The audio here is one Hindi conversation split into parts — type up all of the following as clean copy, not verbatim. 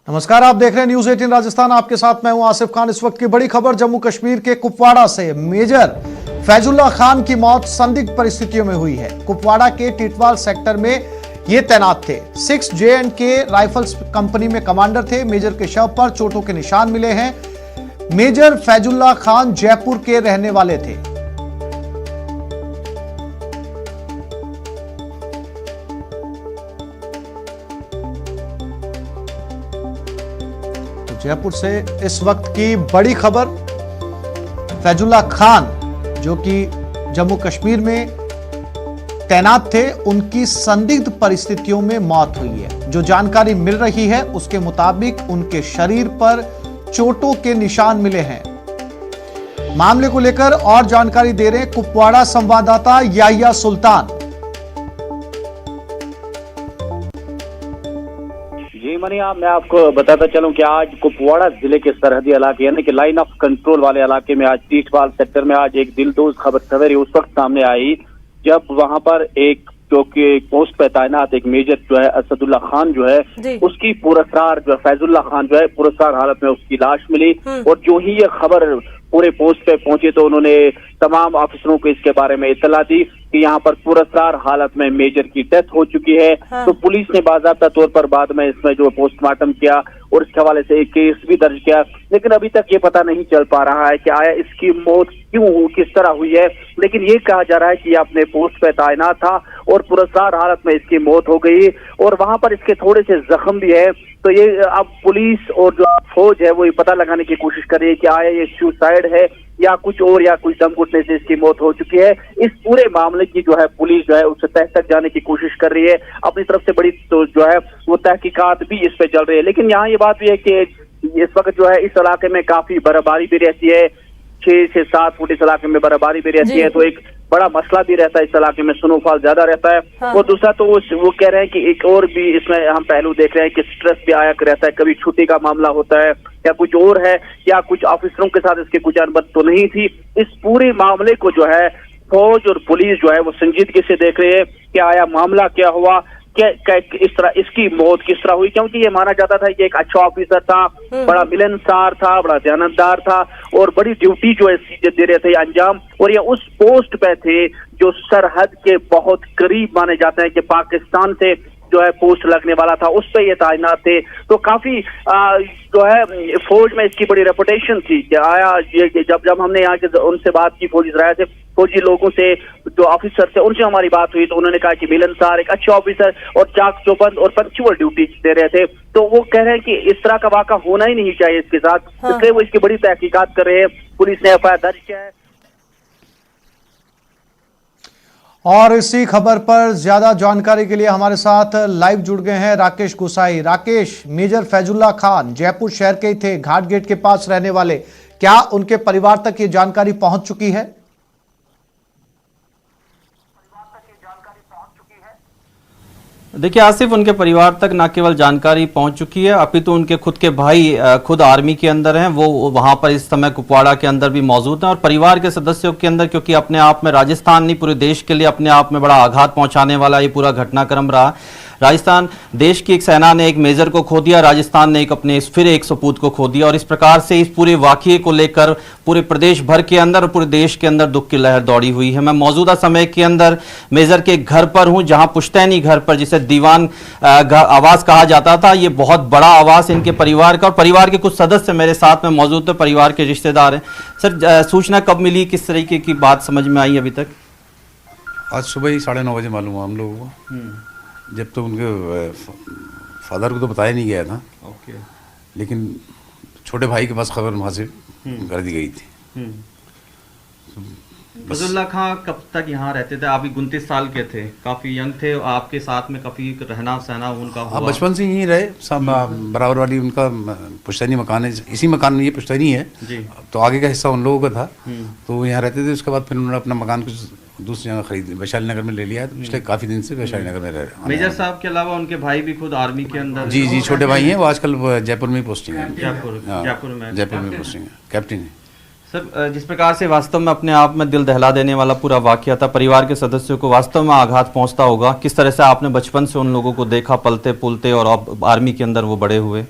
नमस्कार, आप देख रहे हैं न्यूज 18 राजस्थान। आपके साथ मैं हूं आसिफ खान। इस वक्त की बड़ी खबर जम्मू कश्मीर के कुपवाड़ा से। मेजर फैजुल्ला खान की मौत संदिग्ध परिस्थितियों में हुई है। कुपवाड़ा के टिटवाल सेक्टर में ये तैनात थे। 6 J&K राइफल्स कंपनी में कमांडर थे। मेजर के शव पर चोटों के निशान मिले हैं। मेजर फैजुल्ला खान जयपुर के रहने वाले थे। जयपुर से इस वक्त की बड़ी खबर। फैजुल्ला खान जो कि जम्मू कश्मीर में तैनात थे, उनकी संदिग्ध परिस्थितियों में मौत हुई है। जो जानकारी मिल रही है उसके मुताबिक उनके शरीर पर चोटों के निशान मिले हैं। मामले को लेकर और जानकारी दे रहे हैं कुपवाड़ा संवाददाता याहिया सुल्तान। मैं आपको बताता चलूं कि आज कुपवाड़ा जिले के सरहदी इलाके यानी कि लाइन ऑफ कंट्रोल वाले इलाके में आज टीटवाल सेक्टर में आज एक दिलदोज खबर सवेरे उस वक्त सामने आई जब वहां पर एक जो कि पोस्ट पे तैनात एक मेजर जो है असदुल्ला खान जो है उसकी पुरस्कार जो है फैजुल्ला खान जो है पुरस्कार हालत में उसकी लाश मिली। और जो ही ये खबर पूरे पोस्ट पे पहुंची तो उन्होंने तमाम ऑफिसरों को इसके बारे में इत्तला दी कि यहाँ पर पुरस्कार हालत में मेजर की डेथ हो चुकी है। तो पुलिस ने बाज़ाब्ता तौर पर बाद में इसमें जो पोस्टमार्टम किया और इसके हवाले से एक केस भी दर्ज किया, लेकिन अभी तक ये पता नहीं चल पा रहा है कि आया इसकी मौत क्यों किस तरह हुई है। लेकिन ये कहा जा रहा है कि ये अपने पोस्ट पे तैनात था और पुरस्कार हालत में इसकी मौत हो गई और वहां पर इसके थोड़े से जख्म भी है। तो ये अब पुलिस और जो फौज है वो ये पता लगाने की कोशिश कर रही है कि आया ये सुसाइड है या कुछ और या कुछ दम घुटने से इसकी मौत हो चुकी है। इस पूरे मामले की जो है पुलिस जो है उससे तह तक जाने की कोशिश कर रही है। अपनी तरफ से बड़ी तो जो है वो तहकीकात भी इस पे चल रही है। लेकिन यहाँ ये बात भी है कि इस वक्त जो है इस इलाके में काफी बर्फबारी भी रहती है। 6 से 7 फुट इस इलाके में बर्फबारी भी रहती है, तो एक बड़ा मसला भी रहता है। इस इलाके में स्नोफॉल ज्यादा रहता है। हाँ। और दूसरा तो वो कह रहे हैं कि एक और भी इसमें हम पहलू देख रहे हैं कि स्ट्रेस भी आया रहता है। कभी छुट्टी का मामला होता है या कुछ और है या कुछ ऑफिसरों के साथ इसके कुछ अनबन तो नहीं थी। इस पूरे मामले को जो है फौज और पुलिस जो है वो संजीदगी से देख रहे हैं कि आया मामला क्या हुआ, क्या इस तरह इसकी मौत किस तरह हुई। क्योंकि ये माना जाता था कि एक अच्छा ऑफिसर था, बड़ा मिलनसार था, बड़ा ध्यानदार था और बड़ी ड्यूटी जो है दे रहे थे अंजाम। और ये उस पोस्ट पे थे जो सरहद के बहुत करीब माने जाते हैं कि पाकिस्तान से जो है पोस्ट लगने वाला था, उस पे ये तैनात थे। तो काफी जो है फौज में इसकी बड़ी रेपुटेशन थी कि आया ये जब हमने यहाँ के उनसे बात की फौजी राय से, फौजी लोगों से जो ऑफिसर थे उनसे हमारी बात हुई तो उन्होंने कहा कि मिलनसार एक अच्छे ऑफिसर और चाक चौबंद और पंक्चुअल ड्यूटी दे रहे थे। तो वो कह रहे हैं कि इस तरह का वाक़ा होना ही नहीं चाहिए इसके साथ। हाँ। इसलिए वो इसकी बड़ी तहकीकात कर रहे हैं। पुलिस ने FIR दर्ज किया है। और इसी खबर पर ज्यादा जानकारी के लिए हमारे साथ लाइव जुड़ गए हैं राकेश गुसाई। राकेश, मेजर फैजुल्ला खान जयपुर शहर के ही थे, घाट गेट के पास रहने वाले। क्या उनके परिवार तक ये जानकारी पहुंच चुकी है? देखिए आसिफ, उनके परिवार तक न केवल जानकारी पहुंच चुकी है, अपितु तो उनके खुद के भाई खुद आर्मी के अंदर हैं, वो वहां पर इस समय कुपवाड़ा के अंदर भी मौजूद हैं। और परिवार के सदस्यों के अंदर, क्योंकि अपने आप में राजस्थान नहीं पूरे देश के लिए अपने आप में बड़ा आघात पहुंचाने वाला ये पूरा घटनाक्रम रहा। राजस्थान देश की एक सेना ने एक मेजर को खो दिया, राजस्थान ने फिर एक सपूत को खो दिया। और इस प्रकार से इस पूरे वाकये को लेकर पूरे प्रदेश भर के अंदर और पूरे देश के अंदर दुख की लहर दौड़ी हुई है। मैं मौजूदा समय के अंदर मेजर के घर पर हूं, जहां पुश्तैनी घर पर, जिसे दीवान आवास कहा जाता था, ये बहुत बड़ा आवास इनके परिवार का। और परिवार के कुछ सदस्य मेरे साथ में मौजूद थे, परिवार के रिश्तेदार हैं। सर, सूचना कब मिली, किस तरीके की बात समझ में आई अभी तक? आज सुबह ही 9:30 बजे मालूम हुआ हम लोगों को। जब तो उनके फादर को तो बताया नहीं गया था। ओके। लेकिन छोटे भाई के पास खबर वहाँ से कर दी गई थी। फैजुल्ला खान कब तक यहाँ रहते थे? आप 29 साल के थे, काफी यंग थे, आपके साथ में काफी रहना सहना उनका हुआ? बचपन से यहीं रहे, सब बराबर वाली उनका पुश्तैनी मकान है, इसी मकान में ये पुश्तैनी है जी। तो आगे का हिस्सा उन लोगों का था, तो यहाँ रहते थे। उसके बाद फिर उन्होंने अपना मकान कुछ दूसरी जगह खरीद वैशाली नगर में ले लिया है। तो पिछले काफी दिन से वैशाली नगर में रह रहे। मेजर साहब के अलावा उनके भाई भी खुद आर्मी के अंदर? जी, छोटे भाई हैं, वो आजकल जयपुर में पोस्टिंग है। जयपुर में पोस्टिंग है, कैप्टन है। सर, जिस प्रकार से वास्तव में अपने आप में दिल दहला देने वाला पूरा वाकया था, परिवार के सदस्यों को वास्तव में आघात पहुंचता होगा। किस तरह से आपने बचपन से उन लोगों को देखा पलते पुलते और अब आर्मी के अंदर वो बड़े हुए?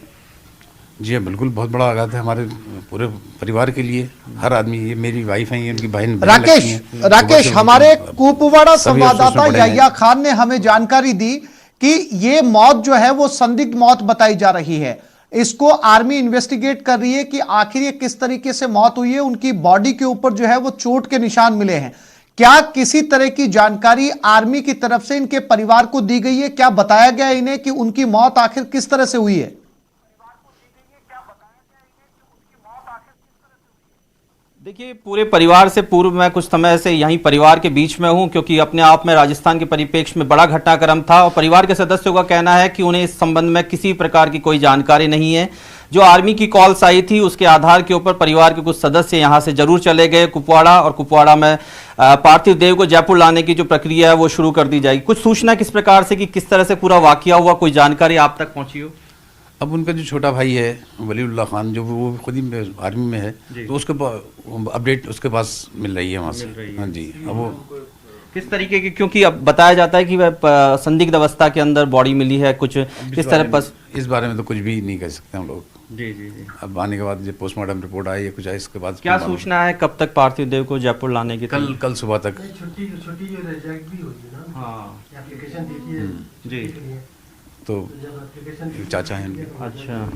जी हाँ, बिल्कुल बहुत बड़ा आघात है हमारे पूरे परिवार के लिए। हर आदमी, ये मेरी वाइफ है, ये उनकी बहन राकेश, हमारे कुपवाड़ा संवाददाता हैं। याह्या खान ने हमें जानकारी दी कि ये मौत जो है वो संदिग्ध मौत बताई जा रही है। इसको आर्मी इन्वेस्टिगेट कर रही है कि आखिर ये किस तरीके से मौत हुई है। उनकी बॉडी के ऊपर जो है वो चोट के निशान मिले हैं। क्या किसी तरह की जानकारी आर्मी की तरफ से इनके परिवार को दी गई है? क्या बताया गया इन्हें कि उनकी मौत आखिर किस तरह से हुई है? देखिए, पूरे परिवार से पूर्व मैं कुछ समय से यहीं परिवार के बीच में हूं, क्योंकि अपने आप में राजस्थान के परिप्रेक्ष्य में बड़ा घटनाक्रम था और परिवार के सदस्यों का कहना है कि उन्हें इस संबंध में किसी प्रकार की कोई जानकारी नहीं है। जो आर्मी की कॉल्स आई थी उसके आधार के ऊपर परिवार के कुछ सदस्य यहां से जरूर चले गए कुपवाड़ा, और कुपवाड़ा में पार्थिव देव को जयपुर लाने की जो प्रक्रिया है वो शुरू कर दी जाएगी। कुछ सूचना किस प्रकार से कि किस तरह से पूरा वाकया हुआ, कोई जानकारी आप तक पहुंची हो? अब उनका जो छोटा भाई है वलीउल्लाह खान, जो वो खुद ही आर्मी में है, तो उसके अपडेट उसके पास मिल रही है वहाँ से। हाँ जी। अब वो किस तरीके की, क्योंकि अब बताया जाता है कि वह संदिग्ध अवस्था के अंदर बॉडी मिली है, कुछ किस तरह पर इस बारे में तो कुछ भी नहीं कह सकते हम लोग। जी जी जी। अब आने के बाद जो पोस्टमार्टम रिपोर्ट आई है कुछ आई, इसके बाद क्या सूचना है कब तक पार्थिव देव को जयपुर लाने की? कल सुबह तक। छुट्टी जो रिजेक्ट भी होगी ना, हाँ एप्लीकेशन दी है जी, तो जब एप्लीकेशन चाचा हैं उनके। अच्छा।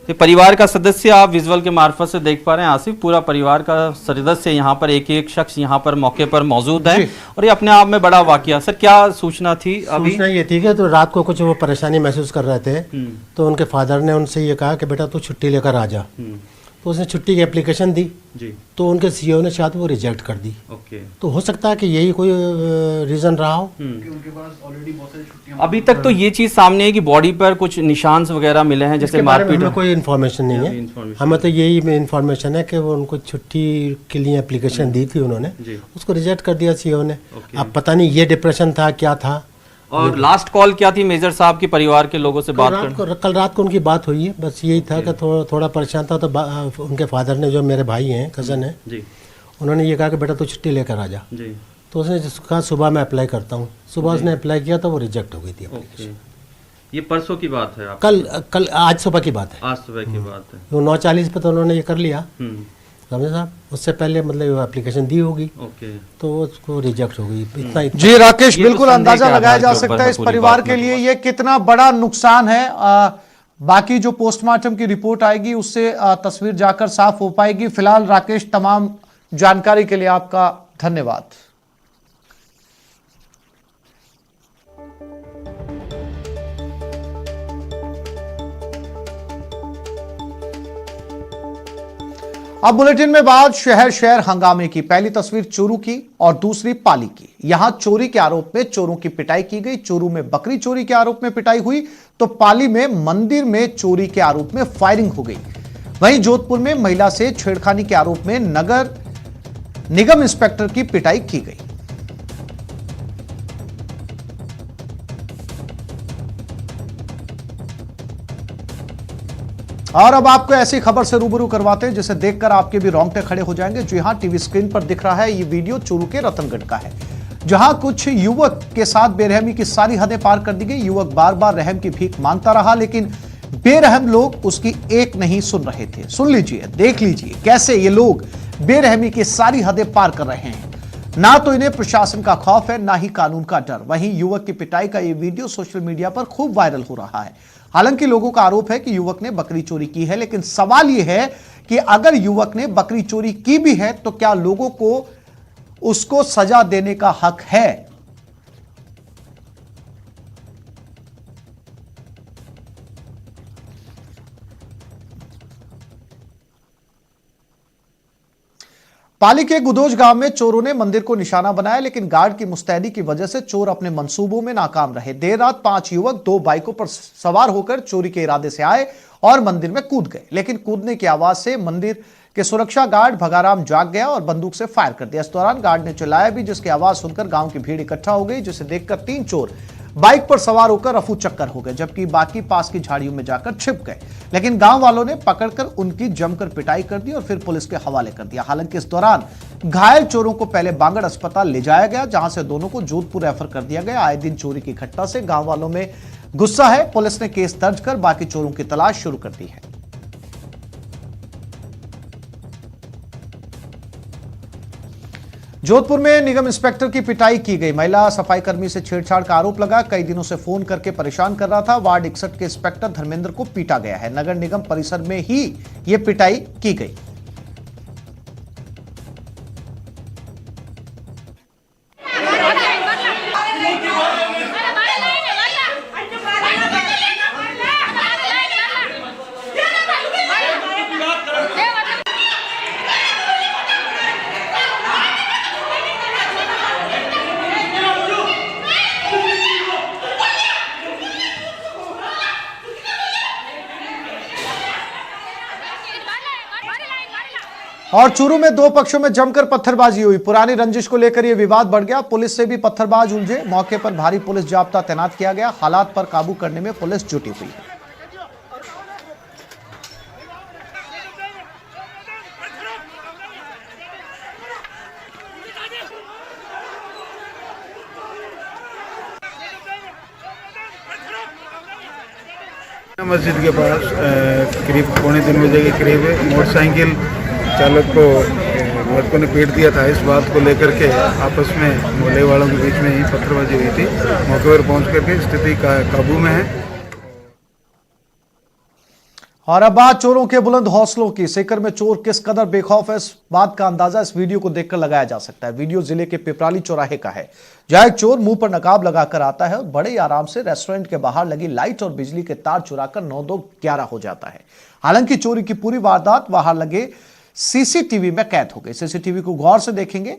तो परिवार का सदस्य आप विजुअल के मार्फत से देख पा रहे हैं आसिफ, पूरा परिवार का सदस्य यहाँ पर एक एक शख्स यहाँ पर मौके पर मौजूद है और ये अपने आप में बड़ा वाकया। सर क्या सूचना थी अभी? सूचना ये थी कि तो रात को कुछ वो परेशानी महसूस कर रहे थे, तो उनके फादर ने उनसे ये कहा कि बेटा तू छुट्टी लेकर आ जा। तो उसने छुट्टी की एप्लीकेशन दी जी, तो उनके सीईओ ने शायद वो रिजेक्ट कर दी। ओके। तो हो सकता है कि यही कोई रीजन रहा हो। उनके पास ऑलरेडी बहुत सारी छुट्टियां। अभी तक तो ये चीज सामने है कि बॉडी पर कुछ निशान वगैरह मिले हैं, जैसे इसके बारे में मारपीट। हमें कोई इन्फॉर्मेशन नहीं है। हमें तो यही इन्फॉर्मेशन है कि वो उनको छुट्टी के लिए एप्लीकेशन दी थी उन्होंने, उसको रिजेक्ट कर दिया सीईओ ने। अब पता नहीं ये डिप्रेशन था क्या था। और लास्ट कॉल क्या थी मेजर साहब के परिवार के लोगों से बात कर? कल रात को उनकी बात हुई है, बस यही था कि थोड़ा परेशान था। तो उनके फादर ने, जो मेरे भाई हैं, कज़न है जी, उन्होंने ये कहा कि बेटा तू छुट्टी लेकर आ जा। जी। तो उसने कहा सुबह मैं अप्लाई करता हूँ। सुबह उसने अप्लाई किया तो वो रिजेक्ट हो गई थी। ओके। ये परसों की बात है? कल आज सुबह की बात है। आज सुबह की बात है। वो 9:40 पे तो उन्होंने ये कर लिया, समझे साहब। उससे पहले मतलब एप्लीकेशन दी होगी, ओके, तो उसको रिजेक्ट हो गई। इतना जी राकेश, ये तो बिल्कुल संदेह अंदाजा के लगाया आधार जा के ऊपर सकता है है इस पूरी परिवार बात के में। लिए ये कितना बड़ा नुकसान है। बाकी जो पोस्टमार्टम की रिपोर्ट आएगी उससे तस्वीर जाकर साफ हो पाएगी। फिलहाल राकेश, तमाम जानकारी के लिए आपका धन्यवाद। अब बुलेटिन में बात शहर शहर हंगामे की। पहली तस्वीर चोरू की और दूसरी पाली की। यहां चोरी के आरोप में चोरों की पिटाई की गई। चोरू में बकरी चोरी के आरोप में पिटाई हुई तो पाली में मंदिर में चोरी के आरोप में फायरिंग हो गई। वहीं जोधपुर में महिला से छेड़खानी के आरोप में नगर निगम इंस्पेक्टर की पिटाई की गई। और अब आपको ऐसी खबर से रूबरू करवाते हैं जिसे देखकर आपके भी रोंगटे खड़े हो जाएंगे। जी हां, टीवी स्क्रीन पर दिख रहा है ये वीडियो चोरू के रतनगढ़ का है, जहां कुछ युवक के साथ बेरहमी की सारी हदें पार कर दी गई। युवक बार बार रहम की भीख मांगता रहा, लेकिन बेरहम लोग उसकी एक नहीं सुन रहे थे। सुन लीजिए, देख लीजिए कैसे ये लोग बेरहमी की सारी हदें पार कर रहे हैं। ना तो इन्हें प्रशासन का खौफ है, ना ही कानून का डर। वहीं युवक की पिटाई का ये वीडियो सोशल मीडिया पर खूब वायरल हो रहा है। हालांकि लोगों का आरोप है कि युवक ने बकरी चोरी की है, लेकिन सवाल यह है कि अगर युवक ने बकरी चोरी की भी है तो क्या लोगों को उसको सजा देने का हक है? पाली के गुदोज गांव में चोरों ने मंदिर को निशाना बनाया, लेकिन गार्ड की मुस्तैदी की वजह से चोर अपने मंसूबों में नाकाम रहे। देर रात 5 युवक 2 बाइकों पर सवार होकर चोरी के इरादे से आए और मंदिर में कूद गए, लेकिन कूदने की आवाज से मंदिर के सुरक्षा गार्ड भगाराम जाग गया और बंदूक से फायर कर दिया। इस दौरान गार्ड ने चिल्लाया भी, जिसकी आवाज सुनकर गांव की भीड़ इकट्ठा हो गई, जिसे देखकर 3 चोर बाइक पर सवार होकर रफू चक्कर हो गए, जबकि बाकी पास की झाड़ियों में जाकर छिप गए। लेकिन गांव वालों ने पकड़कर उनकी जमकर पिटाई कर दी और फिर पुलिस के हवाले कर दिया। हालांकि इस दौरान घायल चोरों को पहले बांगड़ अस्पताल ले जाया गया, जहां से दोनों को जोधपुर रेफर कर दिया गया। आए दिन चोरी की घटना से गांव वालों में गुस्सा है। पुलिस ने केस दर्ज कर बाकी चोरों की तलाश शुरू कर दी है। जोधपुर में निगम इंस्पेक्टर की पिटाई की गई। महिला सफाई कर्मी से छेड़छाड़ का आरोप लगा। कई दिनों से फोन करके परेशान कर रहा था। वार्ड 61 के इंस्पेक्टर धर्मेंद्र को पीटा गया है। नगर निगम परिसर में ही यह पिटाई की गई। और चूरू में दो पक्षों में जमकर पत्थरबाजी हुई। पुरानी रंजिश को लेकर यह विवाद बढ़ गया। पुलिस से भी पत्थरबाज उलझे। मौके पर भारी पुलिस जाब्ता तैनात किया गया। हालात पर काबू करने में पुलिस जुटी हुई है। मस्जिद के पास करीब 2:45 बजे के करीब मोटरसाइकिल चालक को लड़कों ने पीट दिया था। इस बात को लेकर के आपस में मोहल्ले वालों के बीच में ही पत्थरबाजी हुई थी। मौके पर पहुंच करके स्थिति काबू में है। और अब बात चोरों के बुलंद हौसलों की। सीकर में चोर किस कदर बेखौफ है, इस बात का अंदाजा इस वीडियो को देखकर लगाया जा सकता है। वीडियो जिले के पिपराली चौराहे का है, जहां एक चोर मुंह पर नकाब लगाकर आता है और बड़े ही आराम से रेस्टोरेंट के बाहर लगी लाइट और बिजली के तार चुराकर 9-2-11 हो जाता है। हालांकि चोरी की पूरी वारदात बाहर लगे सीसीटीवी में कैद हो गई। सीसीटीवी को गौर से देखेंगे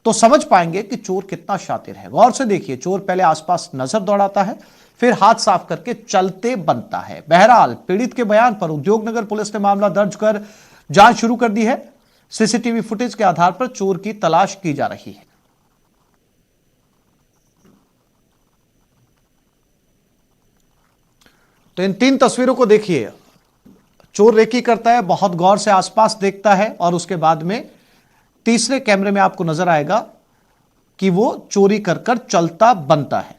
तो समझ पाएंगे कि चोर कितना शातिर है। गौर से देखिए, चोर पहले आसपास नजर दौड़ाता है, फिर हाथ साफ करके चलते बनता है। बहरहाल पीड़ित के बयान पर उद्योगनगर पुलिस ने मामला दर्ज कर जांच शुरू कर दी है। सीसीटीवी फुटेज के आधार पर चोर की तलाश की जा रही है। तो इन 3 तस्वीरों को देखिए। चोर रेकी करता है, बहुत गौर से आसपास देखता है और उसके बाद में तीसरे कैमरे में आपको नजर आएगा कि वो चोरी कर कर चलता बनता है।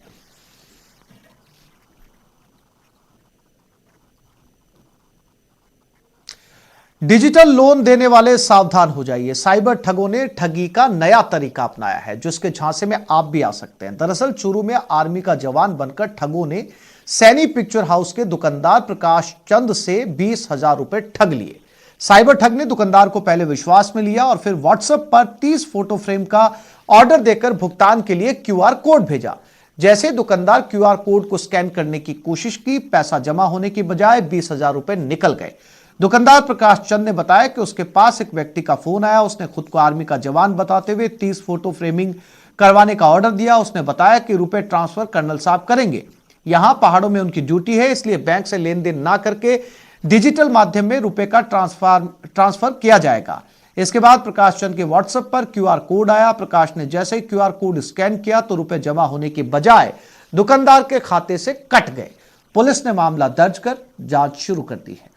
डिजिटल लोन देने वाले सावधान हो जाइए। साइबर ठगों ने ठगी का नया तरीका अपनाया है, जिसके झांसे में आप भी आ सकते हैं। दरअसल चूरू में आर्मी का जवान बनकर ठगों ने सैनी पिक्चर हाउस के दुकानदार प्रकाश चंद से 20,000 रुपए ठग लिए। साइबर ठग ने दुकानदार को पहले विश्वास में लिया और फिर व्हाट्सएप पर 30 फोटो फ्रेम का ऑर्डर देकर भुगतान के लिए क्यूआर कोड भेजा। जैसे दुकानदार क्यूआर कोड को स्कैन करने की कोशिश की, पैसा जमा होने की बजाय 20,000 रुपए निकल गए। दुकानदार प्रकाश चंद ने बताया कि उसके पास एक व्यक्ति का फोन आया। उसने खुद को आर्मी का जवान बताते हुए 30 फोटो फ्रेमिंग करवाने का ऑर्डर दिया। उसने बताया कि रुपए ट्रांसफर कर्नल साहब करेंगे। यहां पहाड़ों में उनकी ड्यूटी है, इसलिए बैंक से लेन देन ना करके डिजिटल माध्यम में रुपए का ट्रांसफर किया जाएगा। इसके बाद प्रकाश चंद के व्हाट्सएप पर क्यूआर कोड आया। प्रकाश ने जैसे ही क्यूआर कोड स्कैन किया तो रुपए जमा होने के बजाय दुकानदार के खाते से कट गए। पुलिस ने मामला दर्ज कर जांच शुरू कर दी है।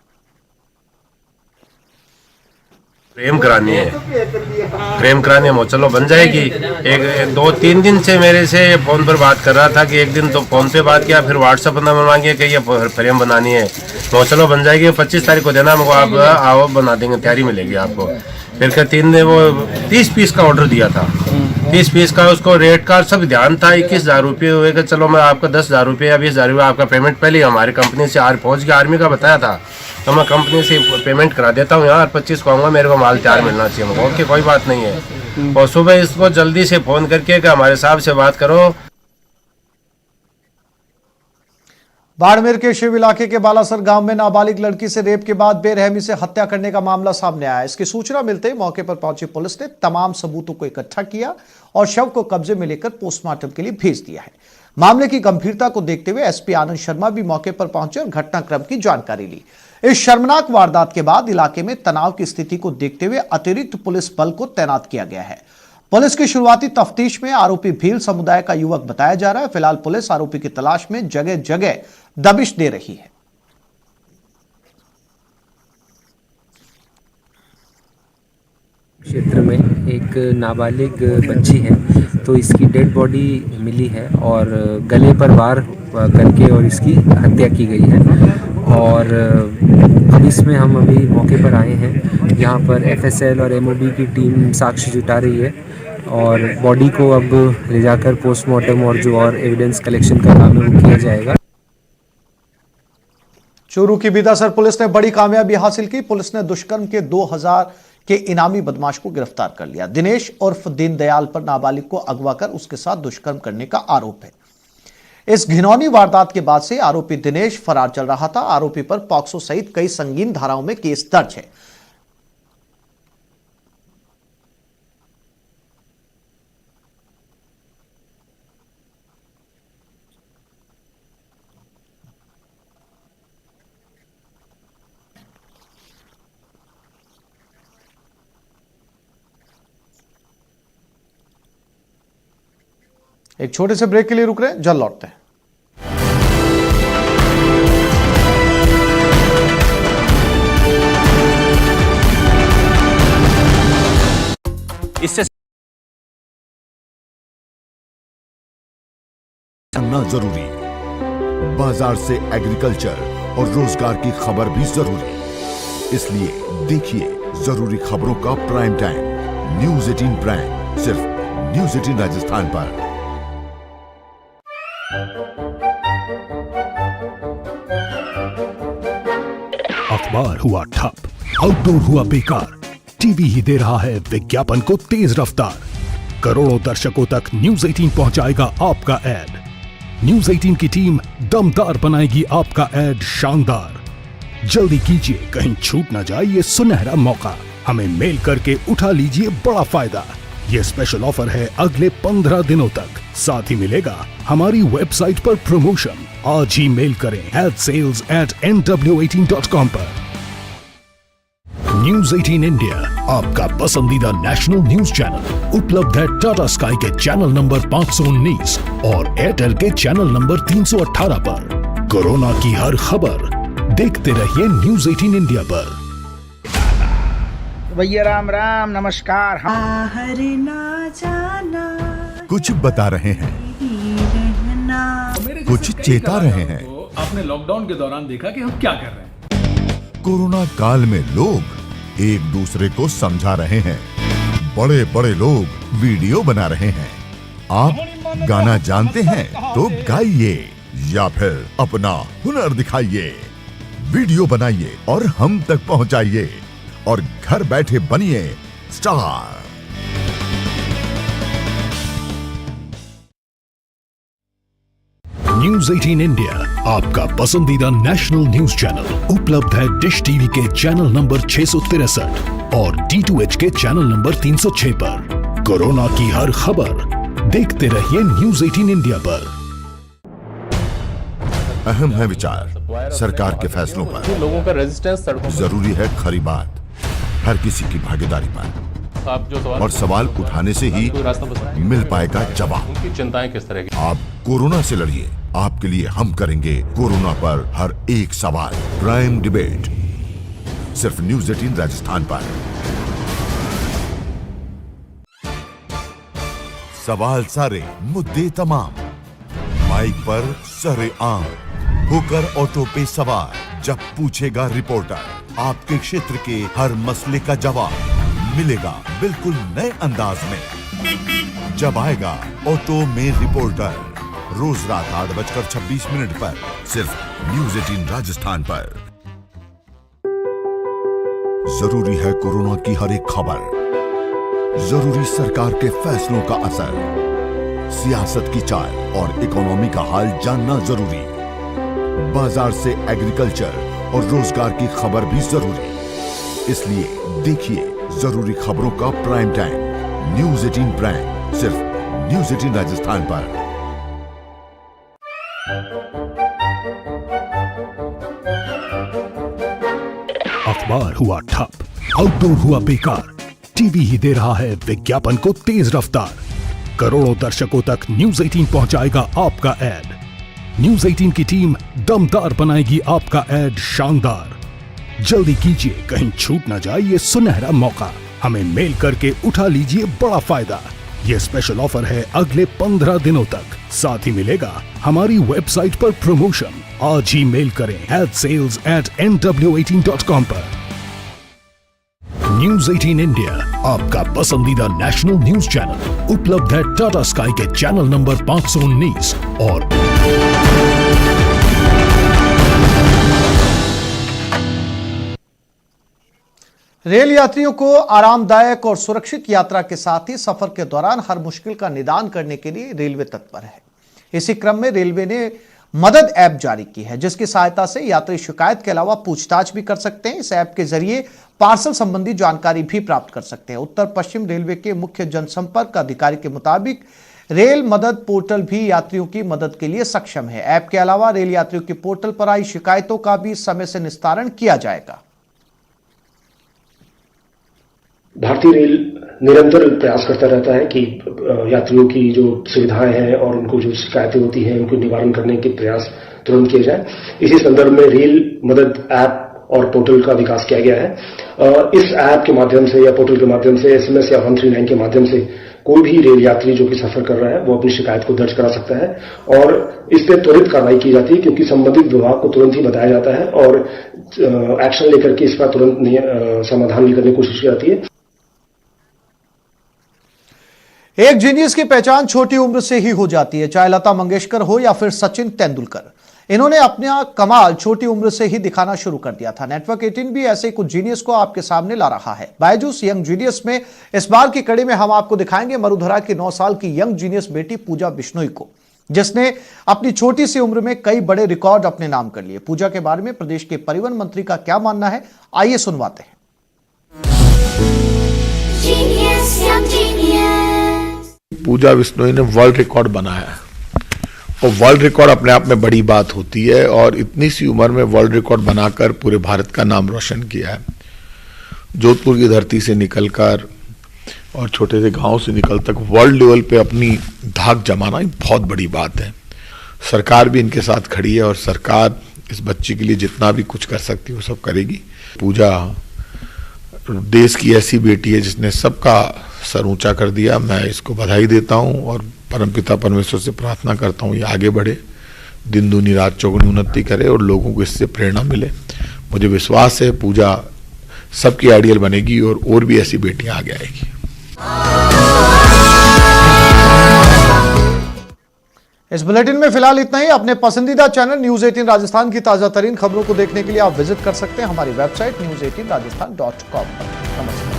फ्रेम करानी है, चलो बन जाएगी। एक 2-3 दिन से मेरे से फोन पर बात कर रहा था कि एक दिन तो फोन पे बात किया, फिर व्हाट्सएप नंबर मांगे कि ये फ्रेम बनानी है। चलो बन जाएगी, 25 तारीख को देना हमको, आप आओ बना देंगे, तैयारी मिलेगी आपको। फिर क्या 3 दिन वो 30 पीस का ऑर्डर दिया था। 30 पीस का उसको रेट का सब ध्यान था। 21,000 रुपये हुए कि चलो मैं आपका 10,000 रुपये या 20,000 रुपये आपका पेमेंट पहले हमारी कंपनी से पहुँच गया। आर्मी का बताया था तो मैं कंपनी से पेमेंट करा देता हूँ यार, 25 को आऊँगा, मेरे को माल तैयार मिलना चाहिए। मैं ओके कोई बात नहीं है। और सुबह इसको जल्दी से फ़ोन करके कि हमारे साहब से बात करो। बाड़मेर के शिव इलाके के बालासर गांव में नाबालिग लड़की से रेप के बाद बेरहमी से हत्या करने का मामला सामने आया। इसकी सूचना मिलते ही मौके पर पहुंची पुलिस ने तमाम सबूतों को इकट्ठा किया और शव को कब्जे में लेकर पोस्टमार्टम के लिए भेज दिया है। मामले की गंभीरता को देखते हुए एसपी आनंद शर्मा भी मौके पर पहुंचे और घटनाक्रम की जानकारी ली। इस शर्मनाक वारदात के बाद इलाके में तनाव की स्थिति को देखते हुए अतिरिक्त पुलिस बल को तैनात किया गया है। पुलिस की शुरुआती तफ्तीश में आरोपी भील समुदाय का युवक बताया जा रहा है। फिलहाल पुलिस आरोपी की तलाश में जगह जगह दबिश दे रही है। क्षेत्र में एक नाबालिग बच्ची है, तो इसकी डेड बॉडी मिली है और गले पर वार करके और इसकी हत्या की गई है। और अब इसमें हम अभी मौके पर आए हैं। यहाँ पर एफएसएल और एमओबी की टीम साक्ष्य जुटा रही है और बॉडी को अब ले जाकर पोस्टमार्टम और जो और एविडेंस कलेक्शन का काम है वो किया जाएगा। चूरू की बीदासर पुलिस ने बड़ी कामयाबी हासिल की। पुलिस ने दुष्कर्म के 2000 के इनामी बदमाश को गिरफ्तार कर लिया। दिनेश उर्फ दीनदयाल पर नाबालिग को अगवा कर उसके साथ दुष्कर्म करने का आरोप है। इस घिनौनी वारदात के बाद से आरोपी दिनेश फरार चल रहा था। आरोपी पर पॉक्सो सहित कई संगीन धाराओं में केस दर्ज है। एक छोटे से ब्रेक के लिए रुक रहे हैं, जल्द लौटते हैं। इससे जानना जरूरी, बाजार से एग्रीकल्चर और रोजगार की खबर भी जरूरी, इसलिए देखिए जरूरी खबरों का प्राइम टाइम न्यूज़ 18 प्राइम, सिर्फ न्यूज़ 18 राजस्थान पर। अखबार हुआ ठप, आउटडोर हुआ बेकार, टीवी ही दे रहा है विज्ञापन को तेज रफ्तार। करोड़ों दर्शकों तक न्यूज़ 18 पहुंचाएगा आपका ऐड। न्यूज़ 18 की टीम दमदार बनाएगी आपका ऐड शानदार। जल्दी कीजिए, कहीं छूट ना जाए ये सुनहरा मौका। हमें मेल करके उठा लीजिए बड़ा फायदा। ये स्पेशल ऑफर है अगले 15 दिनों तक। साथ ही मिलेगा हमारी वेबसाइट पर प्रमोशन। आज ही मेल करें adsales@nw18.com पर। न्यूज़ 18 इंडिया, आपका पसंदीदा नेशनल न्यूज चैनल, उपलब्ध है टाटा स्काई के चैनल नंबर 519 और एयरटेल के चैनल नंबर 318 पर। कोरोना की हर खबर देखते रहिए न्यूज़ 18 इंडिया पर। भैया राम राम, नमस्कार। कुछ बता रहे हैं, कुछ चेता रहे हैं। आपने लॉकडाउन के दौरान देखा कि हम क्या कर रहे हैं। कोरोना काल में लोग एक दूसरे को समझा रहे हैं। बड़े बड़े लोग वीडियो बना रहे हैं। आप गाना जानते हैं तो गाइए या फिर अपना हुनर दिखाइए। वीडियो बनाइए और हम तक पहुंचाइए और घर बैठे बनिए स्टार। न्यूज़ 18 इंडिया, आपका पसंदीदा नेशनल न्यूज चैनल, उपलब्ध है डिश टीवी के चैनल नंबर 663 और D2H के चैनल नंबर 306 पर। कोरोना की हर खबर देखते रहिए न्यूज़ 18 इंडिया पर। अहम है विचार सरकार के फैसलों पर। लोगों का रेजिस्टेंस जरूरी है खरी बात, हर किसी की भागीदारी पर। और सवाल उठाने से ही मिल पाएगा जवाब। उनकी चिंताएं किस तरह की? आप कोरोना से लड़िए, आपके लिए हम करेंगे कोरोना पर हर एक सवाल। प्राइम डिबेट सिर्फ न्यूज़ 18 राजस्थान पर। सवाल सारे, मुद्दे तमाम, माइक पर सरे आम, होकर ऑटो पे सवार। जब पूछेगा रिपोर्टर आपके क्षेत्र के हर मसले का जवाब मिलेगा बिल्कुल नए अंदाज में। जब आएगा ऑटो में रिपोर्टर, रोज रात 8:26 पर, सिर्फ न्यूज़ 18 राजस्थान पर। जरूरी है कोरोना की हर एक खबर, जरूरी सरकार के फैसलों का असर, सियासत की चाल और इकोनॉमी का हाल जानना जरूरी, बाजार से एग्रीकल्चर और रोजगार की खबर भी जरूरी, इसलिए देखिए जरूरी खबरों का प्राइम टाइम न्यूज़ 18 प्राइम, सिर्फ न्यूज़ 18 राजस्थान पर। अखबार हुआ ठप, आउटडोर हुआ बेकार, टीवी ही दे रहा है विज्ञापन को तेज रफ्तार। करोड़ों दर्शकों तक न्यूज़ 18 पहुंचाएगा आपका ऐड। न्यूज़ 18 की टीम दमदार बनाएगी आपका ऐड शानदार। जल्दी कीजिए, कहीं छूट ना जाए ये सुनहरा मौका। हमें मेल करके उठा लीजिए बड़ा फायदा। ये स्पेशल ऑफर है अगले 15 दिनों तक। साथ ही मिलेगा हमारी वेबसाइट पर प्रमोशन। आज ही मेल करें adsales@nw18.com पर। न्यूज़ 18 इंडिया, आपका पसंदीदा नेशनल न्यूज चैनल उपलब्ध है टाटा स्काई के चैनल नंबर 519 और रेल यात्रियों को आरामदायक और सुरक्षित यात्रा के साथ ही सफर के दौरान हर मुश्किल का निदान करने के लिए रेलवे तत्पर है। इसी क्रम में रेलवे ने मदद ऐप जारी की है, जिसकी सहायता से यात्री शिकायत के अलावा पूछताछ भी कर सकते हैं। इस ऐप के जरिए पार्सल संबंधी जानकारी भी प्राप्त कर सकते हैं। उत्तर पश्चिम रेलवे के मुख्य जनसंपर्क अधिकारी के मुताबिक रेल मदद पोर्टल भी यात्रियों की मदद के लिए सक्षम है। ऐप के अलावा रेल यात्रियों के पोर्टल पर आई शिकायतों का भी समय से निस्तारण किया जाएगा। भारतीय रेल निरंतर प्रयास करता रहता है कि यात्रियों की जो सुविधाएं हैं और उनको जो शिकायतें होती हैं उनको निवारण करने के प्रयास तुरंत किए जाए। इसी संदर्भ में रेल मदद ऐप और पोर्टल का विकास किया गया है। इस ऐप के माध्यम से या पोर्टल के माध्यम से SMS या 139 के माध्यम से कोई भी रेल यात्री जो कि सफर कर रहा है वो अपनी शिकायत को दर्ज करा सकता है और इस पर त्वरित कार्रवाई की जाती है, क्योंकि संबंधित विभाग को तुरंत ही बताया जाता है और एक्शन लेकर के इसका तुरंत समाधान भी करने की कोशिश की जाती है। एक जीनियस की पहचान छोटी उम्र से ही हो जाती है, चाहे लता मंगेशकर हो या फिर सचिन तेंदुलकर। इन्होंने अपना कमाल छोटी उम्र से ही दिखाना शुरू कर दिया था। नेटवर्क 18 भी ऐसे कुछ जीनियस को आपके सामने ला रहा है। बायजूस यंग जीनियस में इस बार की कड़ी में हम आपको दिखाएंगे मरुधरा की 9 साल की यंग जीनियस बेटी पूजा बिश्नोई को, जिसने अपनी छोटी सी उम्र में कई बड़े रिकॉर्ड अपने नाम कर लिए। पूजा के बारे में प्रदेश के परिवहन मंत्री का क्या मानना है, आइए सुनवाते हैं। पूजा बिश्नोई ने वर्ल्ड रिकॉर्ड बनाया और वर्ल्ड रिकॉर्ड अपने आप में बड़ी बात होती है और इतनी सी उम्र में वर्ल्ड रिकॉर्ड बनाकर पूरे भारत का नाम रोशन किया है। जोधपुर की धरती से निकलकर और छोटे से गांव से निकल तक वर्ल्ड लेवल पे अपनी धाक जमाना बहुत बड़ी बात है। सरकार भी इनके साथ खड़ी है और सरकार इस बच्ची के लिए जितना भी कुछ कर सकती है वो सब करेगी। पूजा देश की ऐसी बेटी है जिसने सबका सर ऊंचा कर दिया। मैं इसको बधाई देता हूं और परमपिता परमेश्वर से प्रार्थना करता हूं ये आगे बढ़े, दिन दूनी रात चौगुनी उन्नति करे और लोगों को इससे प्रेरणा मिले। मुझे विश्वास है पूजा सबकी आइडियल बनेगी और भी ऐसी बेटियां आगे आएगी। इस बुलेटिन में फिलहाल इतना ही। अपने पसंदीदा चैनल न्यूज 18 राजस्थान की ताजा तरीन खबरों को देखने के लिए आप विजिट कर सकते हैं हमारी वेबसाइट news18rajasthan.com पर। नमस्कार।